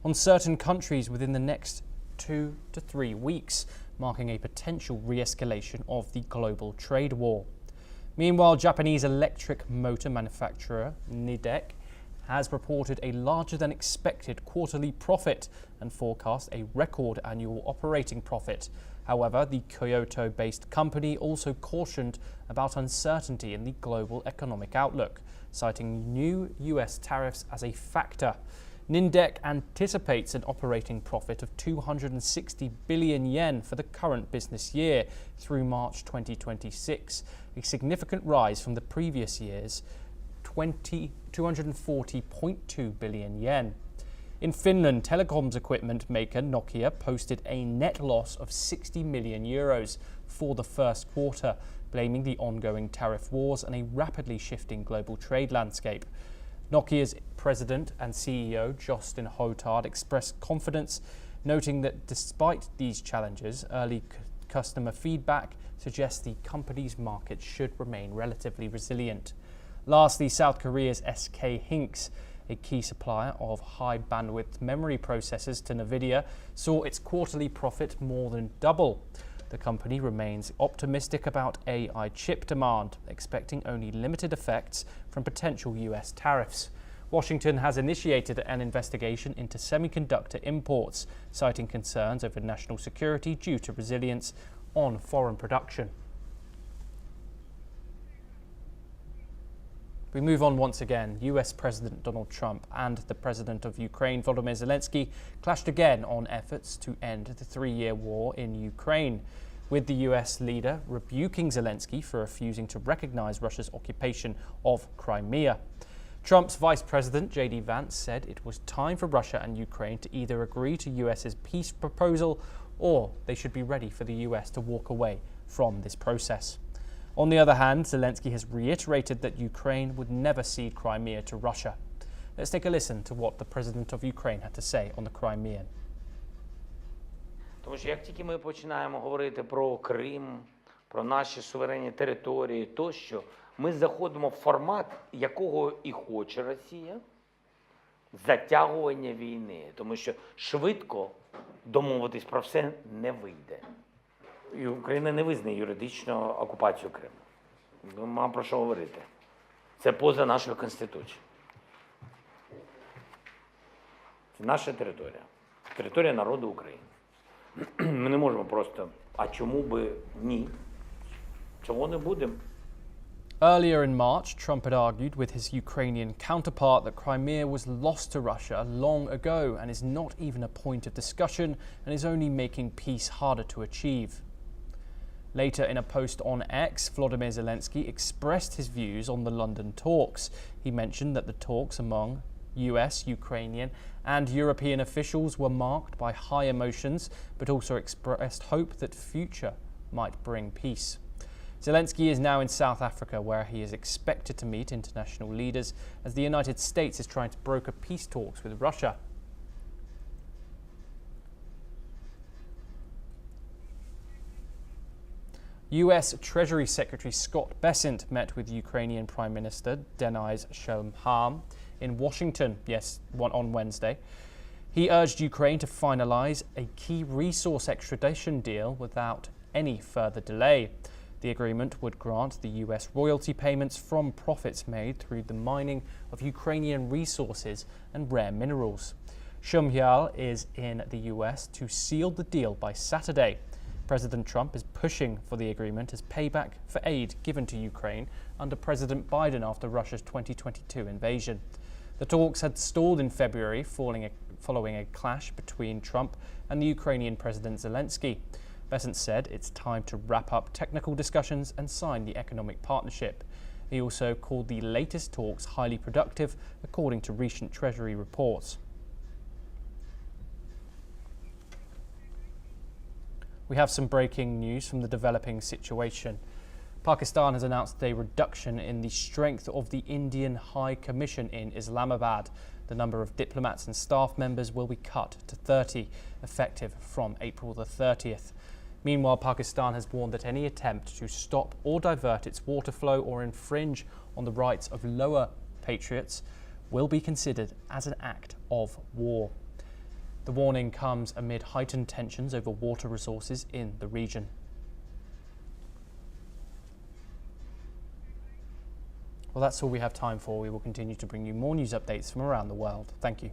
on certain countries within the next 2 to 3 weeks, marking a potential re-escalation of the global trade war. Meanwhile, Japanese electric motor manufacturer NewsX has reported a larger than expected quarterly profit and forecast a record annual operating profit. However, the Kyoto-based company also cautioned about uncertainty in the global economic outlook, citing new US tariffs as a factor. NewsX anticipates an operating profit of 260 billion yen for the current business year through March 2026, a significant rise from the previous year's 240.2 billion yen. In Finland, telecoms equipment maker Nokia posted a net loss of 60 million euros for the first quarter, blaming the ongoing tariff wars and a rapidly shifting global trade landscape. Nokia's president and CEO, Justin Hotard, expressed confidence, noting that despite these challenges, early customer feedback suggests the company's market should remain relatively resilient. Lastly, South Korea's SK Hynix, a key supplier of high-bandwidth memory processors to NVIDIA, saw its quarterly profit more than double. The company remains optimistic about AI chip demand, expecting only limited effects from potential US tariffs. Washington has initiated an investigation into semiconductor imports, citing concerns over national security due to resilience on foreign production. We move on once again. US President Donald Trump and the President of Ukraine, Volodymyr Zelensky, clashed again on efforts to end the 3-year war in Ukraine, with the US leader rebuking Zelensky for refusing to recognize Russia's occupation of Crimea. Trump's Vice President, J.D. Vance, said it was time for Russia and Ukraine to either agree to US's peace proposal or they should be ready for the US to walk away from this process. On the other hand, Zelensky has reiterated that Ukraine would never cede Crimea to Russia. Let's take a listen to what the President of Ukraine had to say on the Crimean. Тому що як тільки ми починаємо говорити про Крим, про наші суверенні території тощо, ми заходимо в формат, якого і хоче Росія, затягування війни. Тому що швидко домовитись про все не вийде. І Україна не визнає юридично окупацію Криму. Ми маємо про що говорити. Це поза нашою Конституцією. Це наша територія. Територія народу України. Ми не можемо просто, а чому би ні? Чого не будемо? Earlier in March, Trump had argued with his Ukrainian counterpart that Crimea was lost to Russia long ago and is not even a point of discussion and is only making peace harder to achieve. Later, in a post on X, Volodymyr Zelensky expressed his views on the London talks. He mentioned that the talks among US, Ukrainian and European officials were marked by high emotions, but also expressed hope that future might bring peace. Zelensky is now in South Africa, where he is expected to meet international leaders as the United States is trying to broker peace talks with Russia. US Treasury Secretary Scott Bessent met with Ukrainian Prime Minister Denis Shmyhal in Washington on Wednesday. He urged Ukraine to finalize a key resource extradition deal without any further delay. The agreement would grant the US royalty payments from profits made through the mining of Ukrainian resources and rare minerals. Shmyhal is in the US to seal the deal by Saturday. President Trump is pushing for the agreement as payback for aid given to Ukraine under President Biden after Russia's 2022 invasion. The talks had stalled in February following a clash between Trump and the Ukrainian President Zelensky. Bessent said it's time to wrap up technical discussions and sign the economic partnership. He also called the latest talks highly productive, according to recent Treasury reports. We have some breaking news from the developing situation. Pakistan has announced a reduction in the strength of the Indian High Commission in Islamabad. The number of diplomats and staff members will be cut to 30, effective from April the 30th. Meanwhile, Pakistan has warned that any attempt to stop or divert its water flow or infringe on the rights of lower patriots will be considered as an act of war. The warning comes amid heightened tensions over water resources in the region. Well, that's all we have time for. We will continue to bring you more news updates from around the world. Thank you.